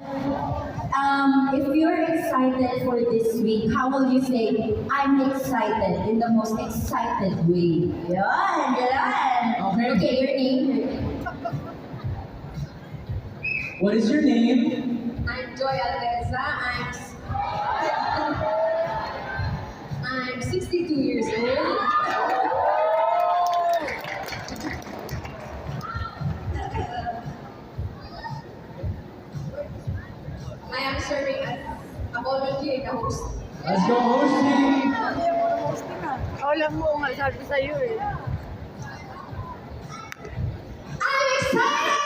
If you're excited for this week, how will you say, I'm excited in the most excited way? Yan, yan. Okay, your name? What is your name? I'm Joy Alveza. I'm 62 years old. I am serving as a volunteer in the host. Let's go hosting! Alam mo nga, sabi sa'yo eh. I'm excited!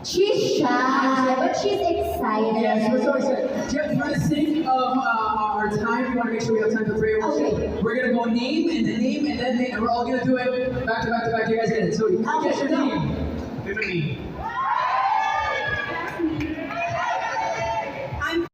She's shy, but she's excited. Yes, we're so excited. Jeff, for the sake of our time, we want to make sure we have time to pray. Okay. We're going to go name and then name and then name, and we're all going to do it back to back to back. You guys get it. So, guess your name. Tiffany. I'm